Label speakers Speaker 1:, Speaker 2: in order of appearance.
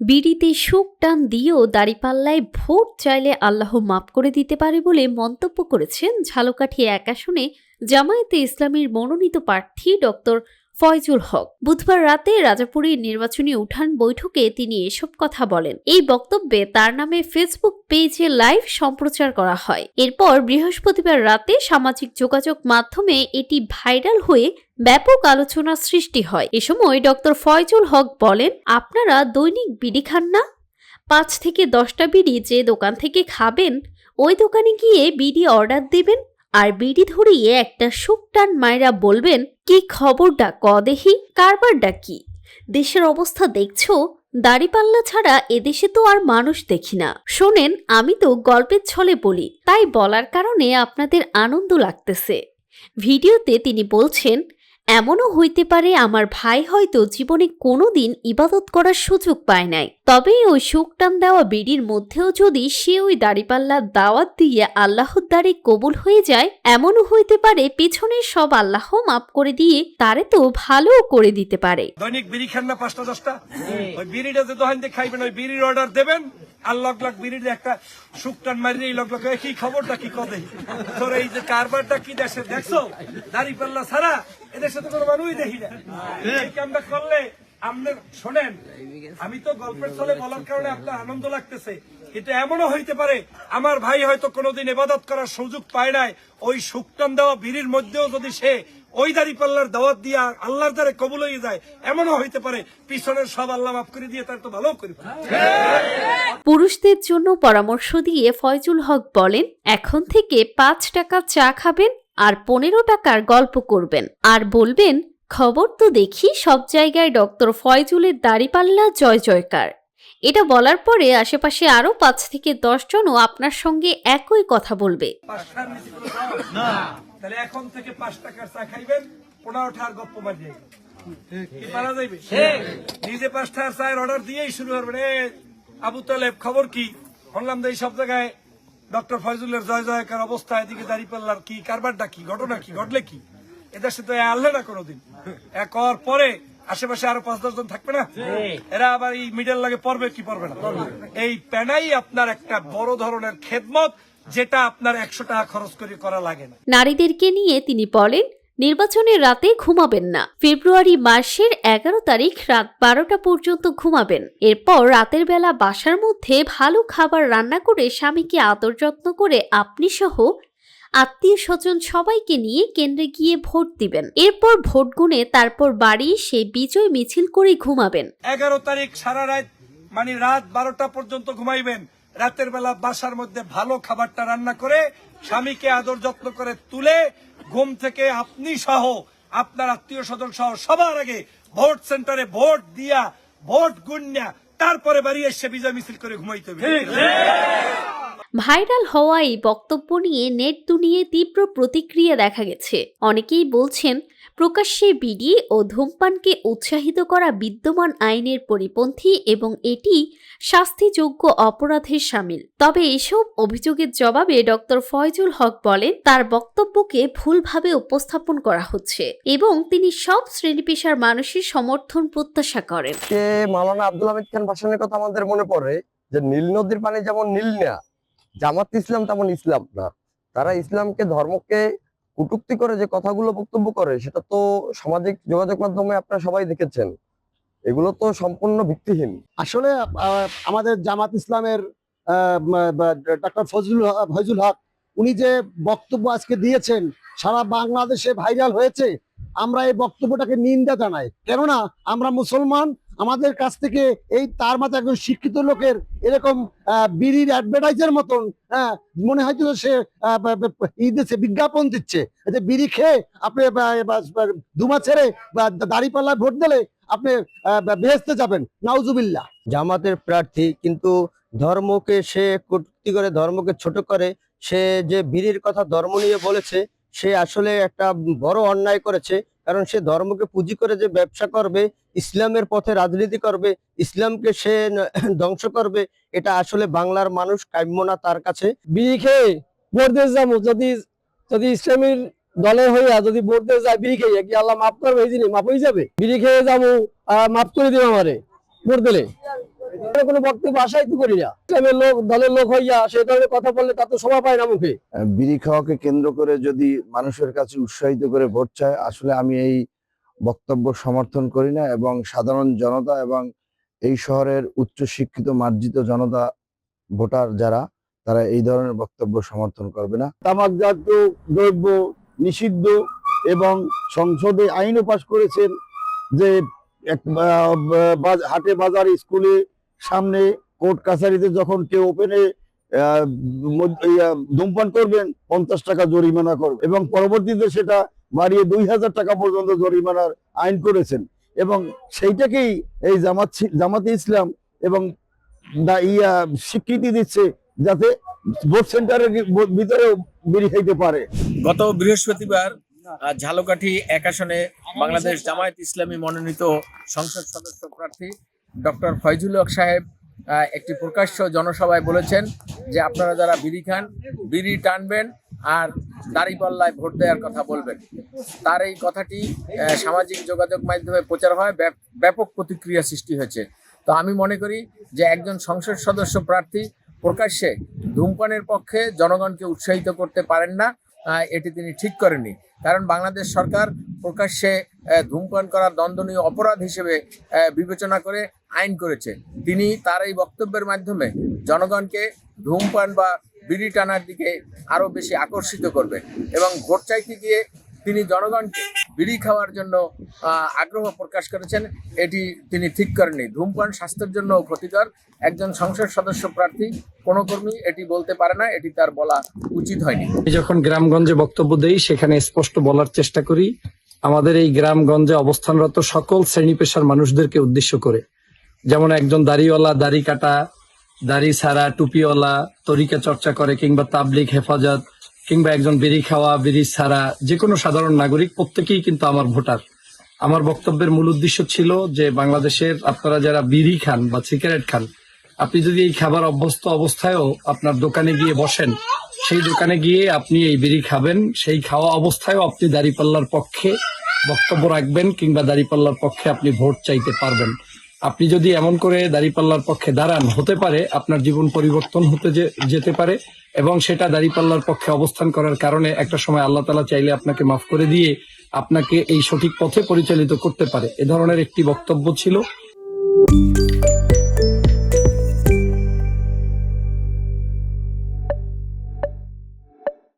Speaker 1: বিড়িতে সুখ টান দিয়েও দাঁড়িপাল্লায় ভোট চাইলে আল্লাহ মাফ করে দিতে পারে বলে মন্তব্য করেছেন ঝালকাঠি ১ আসনে জামায়াতে ইসলামীর মনোনীত প্রার্থী ডক্টর ফয়জুল হক। বুধবার রাতে রাজাপুরীর নির্বাচনী উঠান বৈঠকে তিনি এসব কথা বলেন। এই বক্তব্যে তার নামে ফেসবুক পেজে লাইভ সম্প্রচার করা হয়। এরপর বৃহস্পতিবার রাতে সামাজিক যোগাযোগ মাধ্যমে এটি ভাইরাল হয়ে ব্যাপক আলোচনা সৃষ্টি হয়। এ সময় ডক্টর ফয়জুল হক বলেন, আপনারা দৈনিক বিড়ি খান না? ৫ থেকে ১০টা বিড়ি যে দোকান থেকে খাবেন ওই দোকানে গিয়ে বিড়ি অর্ডার দেবেন আর বিড়ি ধরিয়ে একটা সুখ টান মায়েরা বলবেন, কি খবরটা ক দেহি, কারবারটা কি? দেশের অবস্থা দেখছো? দাড়িপাল্লা ছাড়া এদেশে তো আর মানুষ দেখি না। শোনেন, আমি তো গল্পের ছলে বলি, তাই বলার কারণে আপনাদের আনন্দ লাগতেছে। ভিডিওতে তিনি বলছেন, এমনও হইতে পারে আমার ভাই হয়তো জীবনে কোনোদিন ইবাদত করার সুযোগ পায় নাই, তবে ওই সুখটান দেওয়া বিড়ির মধ্যেও যদি সে ওই দাড়িপাল্লার দাওয়াত দিয়ে আল্লাহর দ্বারে কবুল হয়ে যায়, এমনও হইতে পারে পেছনের সব আল্লাহ মাফ করে দিয়ে তারে তো ভালো করে দিতে পারে।
Speaker 2: দৈনিক বিড়ি খান না ৫টা ১০টা? ওই বিড়িটা যে দোকান থেকে খাইবেন ওই বিড়ির অর্ডার দেবেন আর লক লক বিড়ির একটা সুকটান মারি এই লক লক কি খবরটা কি কদে তোর এই যে কারবারটা কি দেশে দেখছো? দাড়িপাল্লা ছাড়া এদেশে তো কোনো মানুষই দেখি না। এই কামটা করলে আপনি শোনেন, আমি তো গল্পের ছলে বলার কারণে আপনার আনন্দ লাগতেছে, কিন্তু এমনও হইতে পারে আমার ভাই হয়তো কোনোদিন ইবাদত করার সুযোগ পায় নাই, ওই সুকটান দেওয়া বিড়ির মধ্যেও যদি সে ওই দাড়িপাল্লার দাওয়াত দিয়ে আল্লাহর দ্বারে কবুল হয়ে যায়, এমনও হইতে পারে পিছনের সব আল্লাহ মাফ করে দিয়ে তার তো ভালো করে।
Speaker 1: পুরুষদের জন্য পরামর্শ দিয়ে ফয়জুল হক বলেন, এখন থেকে ৫ টাকা চা খাবেন আর ১৫ টাকার গল্প করবেন আর বলবেন, খবর তো দেখি সব জায়গায় ডক্টর ফয়জুলের দাড়িপাল্লা জয় জয়কার। এটা বলার পরে আশেপাশে আরো ৫ থেকে ১০ জনও আপনার সঙ্গে একই কথা বলবে।
Speaker 2: তাহলে এখন থেকে ৫ টাকার চা খাইবেন, ১৫ টাকার গপ্প মারিয়ে পারা যাইবে। নিজে ৫ টাকার চায়ের অর্ডার দিয়েই শুরু করবেন, আবু তালেব খবর কি? শুনলাম যে এই সব জায়গায় ডক্টর ফয়জুলের জয় জয়কার অবস্থা, এদিকে দাড়িপাল্লার কি কারবারটা কি, ঘটনা কি, ঘটলে কি? এদেশে তো আনলে না কোনোদিন। এক হওয়ার পরে আশেপাশে আরো ৫-১০ জন থাকবে না? এরা আবার এই মিডল লাগে পড়বে কি পড়বে না? এই প্যানাই আপনার একটা বড় ধরনের খেদমত, যেটা আপনার ১০০ টাকা খরচ করে করা লাগে না।
Speaker 1: নারীদেরকে নিয়ে তিনি বলেন, নির্বাচনের রাতে ঘুমাবেন না। ফেব্রুয়ারি মাসের ১১ তারিখ রাত ১২টা পর্যন্ত ঘুমাবেন। এরপর রাতের বেলা বাসার মধ্যে ভালো খাবার রান্না করে স্বামীকে আদর যত্ন করে আপনি সহ আত্মীয় স্বজন সবাইকে নিয়ে কেন্দ্রে গিয়ে ভোট দিবেন। এরপর ভোট গুনে তারপর বাড়ি এসে বিজয় মিছিল করে ঘুমাবেন।
Speaker 2: ১১ তারিখ সারা রাত মানে রাত ১২টা পর্যন্ত ঘুমাইবেন। রাতের বেলা বাসার মধ্যে ভালো খাবারটা রান্না করে স্বামীকে আদর যত্ন করে তুলে ঘুম থেকে আপনি সহ আপনার আত্মীয় স্বজন সহ সবার আগে ভোট সেন্টারে ভোট দিয়া ভোট গুন্যা তারপরে বাড়ি এসে বিজয় মিছিল করে ঘুমাইতে হবে।
Speaker 1: ভাইরাল হওয়া এই বক্তব্য নিয়ে নেট দুনিয়ায় তীব্র প্রতিক্রিয়া দেখা গেছে। অনেকেই বলছেন, প্রকাশ্যে বিড়ি ও ধূমপানকে উৎসাহিত করা বিদ্যমান আইনের পরিপন্থী এবং এটি শাস্তিযোগ্য অপরাধের শামিল। তবে এসব অভিযোগের জবাবে ডক্টর ফয়জুল হক বলেন, তার বক্তব্যকে ভুলভাবে উপস্থাপন করা হচ্ছে এবং তিনি সব শ্রেণী পেশার মানুষের সমর্থন প্রত্যাশা করেন।
Speaker 3: মাওলানা আব্দুল হামিদ খান ভাসানের কথা আমাদের মনে পড়ে যে নীল নদীর পানি যেমন নীল না, জামাত ইসলাম তেমন ইসলাম না। তারা ইসলামকে ধর্মকে কটূক্তি করে যে কথাগুলো বক্তব্য করে সেটা তো সামাজিক যোগাযোগ মাধ্যমে আপনারা সবাই দেখেছেন, এগুলো তো সম্পূর্ণ ভিত্তিহীন।
Speaker 4: আসলে আমাদের জামাত ইসলামের ডক্টর ফয়জুল হক উনি যে বক্তব্য আজকে দিয়েছেন সারা বাংলাদেশে ভাইরাল হয়েছে, আমরা এই বক্তব্যটাকে নিন্দা জানাই। কেননা আমরা মুসলমান, আমাদের কাছ থেকে এই তার মাঝে একজন শিক্ষিত লোকের এরকম বিড়ির অ্যাডভার্টাইজের মতন মনে হয়তো সে দিচ্ছে, বিজ্ঞাপন দিচ্ছে যে বিড়ি খেয়ে আপনি ধুমা ছেড়ে দাড়িপাল্লায় ভোট দিলে আপনি বেহেশতে যাবেন, নাউজুবিল্লাহ।
Speaker 3: জামাতের প্রার্থী কিন্তু ধর্মকে সে কটূক্তি করে, ধর্মকে ছোট করে। সে যে বিড়ির কথা ধর্ম নিয়ে বলেছে, সে আসলে একটা বড় অন্যায় করেছে। কারণ সে ধর্মকে পুঁজি করে যে ব্যবসা করবে, ইসলামের পথে রাজনীতি করবে, ইসলামকে সে ধ্বংস করবে, এটা আসলে বাংলার মানুষ কাম্য না তার কাছে।
Speaker 5: বিড়ি খেয়ে ভোট দিয়ে যাবো, যদি ইসলামের দলের হইয়া যদি ভোট দিয়ে যায় বিড়ি খেয়ে, কি আল্লাহ মাফ করবে? এই জিনিস মাফ হয়ে যাবে? বিড়ি খেয়ে যাবো, মাফ করে দিবে আমারে ভোট দিলে? কোনো বক্তব্য আশাই তো করি না। ইসলামের লোক, দলের লোক হইয়া সে ধরনের কথা বললে তা তো শোভা পায় না মুখে।
Speaker 6: বিড়ি খাওয়াকে কেন্দ্র করে যদি মানুষের কাছে উৎসাহিত করে ভোট চায়, আসলে আমি এই বক্তব্য সমর্থন করি না, এবং সাধারণ জনতা এবং এই শহরের উচ্চ শিক্ষিত মার্জিত জনতা ভোটার যারা, তারা এই ধরনের বক্তব্য সমর্থন করবে না।
Speaker 4: তামাকজাত দ্রব্য নিষিদ্ধ, এবং সংসদে আইনও পাশ করেছেন যে হাটে বাজার স্কুলে সামনে কোর্ট কাছারিতে যখন কেউ ওপেনে ধূমপান করবেন 50 টাকা জরিমানা করবে, এবং পরবর্তীতে সেটা বাড়িয়ে 2000 টাকা পর্যন্ত জরিমানার আইন করেছেন। এবং সেইটাকেই এই জামাতে ইসলাম এবং স্বীকৃতি দিচ্ছে যাতে ভোট সেন্টারের ভিতরেও বিড়ি খাইতে পারে।
Speaker 7: গত বৃহস্পতিবার ঝালকাঠি 1 আসনে বাংলাদেশ জামায়াত ইসলামী মনোনীত সংসদ সদস্য প্রার্থী ডক্টর ফয়জুল হক সাহেব একটি প্রকাশ্য জনসভায় বলেছেন যে আপনারা যারা বিড়ি খান, বিড়ি টানবেন আর দাঁড়িপাল্লায় ভোট দেওয়ার কথা বলবেন। তার এই কথাটি সামাজিক যোগাযোগ মাধ্যমে প্রচার হয়, ব্যাপক প্রতিক্রিয়া সৃষ্টি হয়েছে। তো আমি মনে করি যে একজন সংসদ সদস্য প্রার্থী প্রকাশ্যে ধূমপানের পক্ষে জনগণকে উৎসাহিত করতে পারেন না, এটি তিনি ঠিক করেননি। কারণ বাংলাদেশ সরকার প্রকাশ্যে ধূমপান করা দণ্ডনীয় অপরাধ হিসেবে বিবেচনা করে আইন করেছে। তিনি তার এই বক্তব্যের মাধ্যমে জনগণকে ধূমপান বা বিড়ি টানার দিকে আরও বেশি আকর্ষিত করবে, এবং ভোট চাইতে গিয়ে তিনি জনগণকে বিড়ি খাওয়ার জন্য আগ্রহ প্রকাশ করেছেন, এটি তিনি ঠিক করেননি। ধূমপান স্বাস্থ্যের জন্য ক্ষতিকর। একজন সংসদ সদস্য প্রার্থী কোনো কর্মী এটি বলতে পারে না, এটি তার বলা উচিত হয়নি।
Speaker 5: যখন গ্রামগঞ্জে বক্তব্য দেই সেখানে স্পষ্ট বলার চেষ্টা করি আমাদের এই গ্রামগঞ্জে অবস্থানরত সকল শ্রেণী পেশার মানুষদেরকে উদ্দেশ্য করে। যেমন একজন দাড়িওয়ালা, দাড়ি কাটা, দাড়ি ছাড়া, টুপিওয়ালা, তরিকা চর্চা করে, কিংবা তাবলিগ, হেফাজত, কিংবা একজন বিড়ি খাওয়া, বিড়ি ছাড়া যে কোনো সাধারণ নাগরিক, প্রত্যেকেই কিন্তু আমার ভোটার। আমার বক্তব্যের মূল উদ্দেশ্য ছিল যে বাংলাদেশের আপনারা যারা বিড়ি খান বা সিগারেট খান, আপনি যদি এই খাবার অভ্যস্ত অবস্থায়ও আপনার দোকানে গিয়ে বসেন, সেই দোকানে গিয়ে আপনি এই বিড়ি খাবেন, সেই খাওয়া অবস্থায়ও আপনি দাঁড়িপাল্লার পক্ষে বক্তব্য রাখবেন, কিংবা দাঁড়িপাল্লার পক্ষে আপনি ভোট চাইতে পারবেন। আপনি যদি এমন করে দাঁড়িপাল্লার পক্ষে দাঁড়ান, হতে পারে আপনার জীবন পরিবর্তন হতে যেতে পারে, এবং সেটা দাঁড়িপাল্লার পক্ষে অবস্থান করার কারণে একটা সময় আল্লাহ তাআলা চাইলে আপনাকে মাফ করে দিয়ে আপনাকে এই সঠিক পথে পরিচালিত করতে পারে। এ ধরনের একটি বক্তব্য ছিল।